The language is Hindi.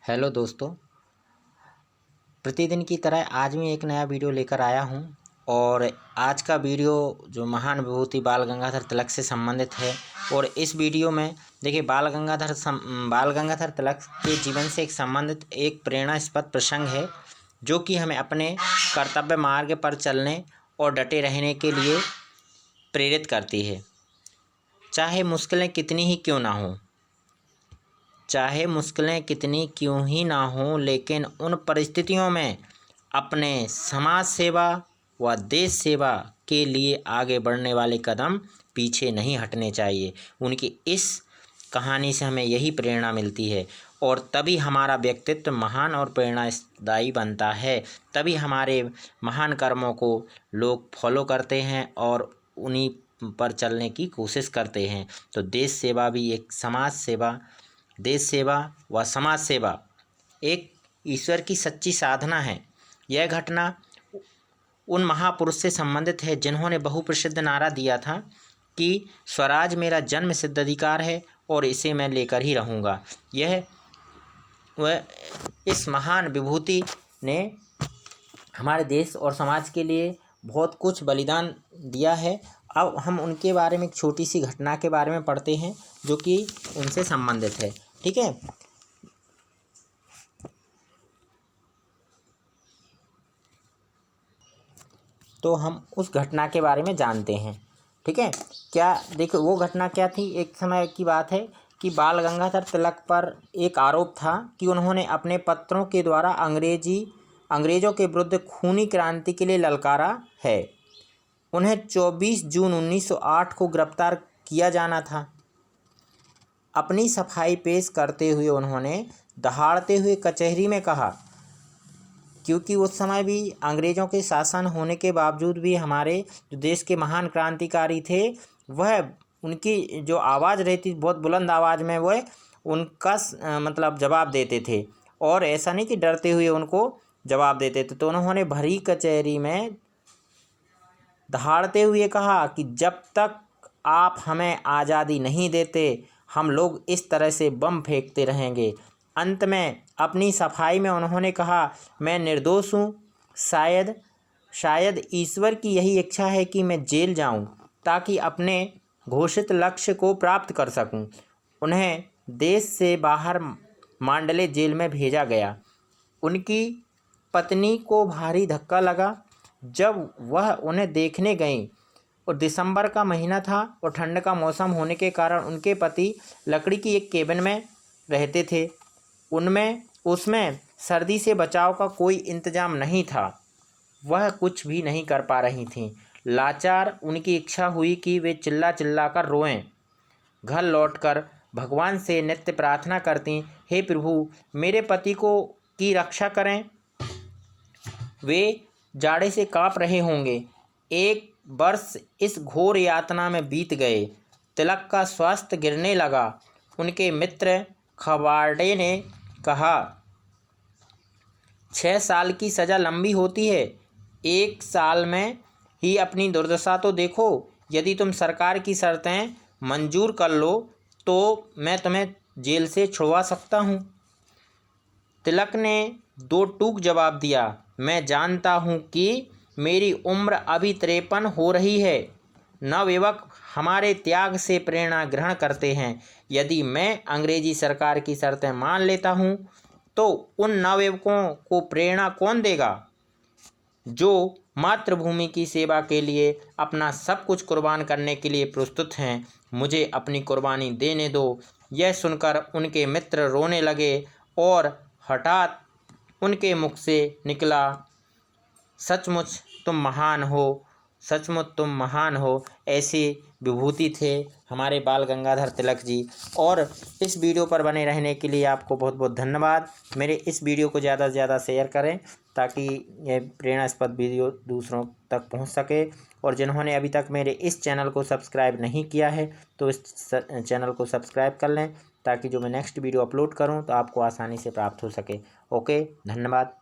हेलो दोस्तों, प्रतिदिन की तरह आज मैं एक नया वीडियो लेकर आया हूं और आज का वीडियो जो महान विभूति बाल गंगाधर तिलक से संबंधित है। और इस वीडियो में देखिए बाल गंगाधर तिलक के जीवन से एक संबंधित एक प्रेरणास्पद प्रसंग है जो कि हमें अपने कर्तव्य मार्ग पर चलने और डटे रहने के लिए प्रेरित करती है। चाहे मुश्किलें कितनी ही क्यों ना हों, लेकिन उन परिस्थितियों में अपने समाज सेवा व देश सेवा के लिए आगे बढ़ने वाले कदम पीछे नहीं हटने चाहिए। उनकी इस कहानी से हमें यही प्रेरणा मिलती है और तभी हमारा व्यक्तित्व महान और प्रेरणादायी बनता है। तभी हमारे महान कर्मों को लोग फॉलो करते हैं और उन्हीं पर चलने की कोशिश करते हैं। तो देश सेवा व समाज सेवा एक ईश्वर की सच्ची साधना है। यह घटना उन महापुरुष से संबंधित है जिन्होंने बहुप्रसिद्ध नारा दिया था कि स्वराज मेरा जन्म सिद्ध अधिकार है और इसे मैं लेकर ही रहूँगा। इस महान विभूति ने हमारे देश और समाज के लिए बहुत कुछ बलिदान दिया है। अब हम उनके बारे में एक छोटी सी घटना के बारे में पढ़ते हैं जो कि उनसे संबंधित है। ठीक है, तो हम उस घटना के बारे में जानते हैं। ठीक है, क्या देखो वो घटना क्या थी। एक समय की बात है कि बाल गंगाधर तिलक पर एक आरोप था कि उन्होंने अपने पत्रों के द्वारा अंग्रेज़ों के विरुद्ध खूनी क्रांति के लिए ललकारा है। उन्हें 24 जून 1908 को गिरफ्तार किया जाना था। अपनी सफाई पेश करते हुए उन्होंने दहाड़ते हुए कचहरी में कहा, क्योंकि उस समय भी अंग्रेज़ों के शासन होने के बावजूद भी हमारे जो देश के महान क्रांतिकारी थे वह उनकी जो आवाज़ रहती बहुत बुलंद आवाज़ में वह उनका मतलब जवाब देते थे और ऐसा नहीं कि डरते हुए उनको जवाब देते थे। तो उन्होंने भरी कचहरी में दहाड़ते हुए कहा कि जब तक आप हमें आज़ादी नहीं देते हम लोग इस तरह से बम फेंकते रहेंगे। अंत में अपनी सफाई में उन्होंने कहा, मैं निर्दोष हूँ। शायद ईश्वर की यही इच्छा है कि मैं जेल जाऊँ ताकि अपने घोषित लक्ष्य को प्राप्त कर सकूँ। उन्हें देश से बाहर मांडले जेल में भेजा गया। उनकी पत्नी को भारी धक्का लगा जब वह उन्हें देखने गईं और दिसंबर का महीना था और ठंड का मौसम होने के कारण उनके पति लकड़ी की एक केबिन में रहते थे। उसमें सर्दी से बचाव का कोई इंतजाम नहीं था। वह कुछ भी नहीं कर पा रही थीं। लाचार उनकी इच्छा हुई कि वे चिल्ला चिल्ला कर रोएं। घर लौटकर भगवान से नित्य प्रार्थना करती, हे प्रभु मेरे पति की रक्षा करें, वे जाड़े से काँप रहे होंगे। 1 वर्ष इस घोर यातना में बीत गए। तिलक का स्वास्थ्य गिरने लगा। उनके मित्र खबाड़े ने कहा, 6 साल की सज़ा लंबी होती है, 1 साल में ही अपनी दुर्दशा तो देखो। यदि तुम सरकार की शर्तें मंजूर कर लो तो मैं तुम्हें जेल से छुड़वा सकता हूँ। तिलक ने 2 टूक जवाब दिया, मैं जानता हूँ कि मेरी उम्र अभी 53 हो रही है। नवयुवक हमारे त्याग से प्रेरणा ग्रहण करते हैं। यदि मैं अंग्रेजी सरकार की शर्तें मान लेता हूँ तो उन नवयुवकों को प्रेरणा कौन देगा जो मातृभूमि की सेवा के लिए अपना सब कुछ कुर्बान करने के लिए प्रस्तुत हैं। मुझे अपनी कुर्बानी देने दो। यह सुनकर उनके मित्र रोने लगे और हठात उनके मुख से निकला, सचमुच तुम महान हो। ऐसे विभूति थे हमारे बाल गंगाधर तिलक जी। और इस वीडियो पर बने रहने के लिए आपको बहुत बहुत धन्यवाद। मेरे इस वीडियो को ज़्यादा से ज़्यादा शेयर करें ताकि यह प्रेरणास्पद वीडियो दूसरों तक पहुंच सके। और जिन्होंने अभी तक मेरे इस चैनल को सब्सक्राइब नहीं किया है तो इस चैनल को सब्सक्राइब कर लें ताकि जो मैं नेक्स्ट वीडियो अपलोड करूं तो आपको आसानी से प्राप्त हो सके। ओके, धन्यवाद।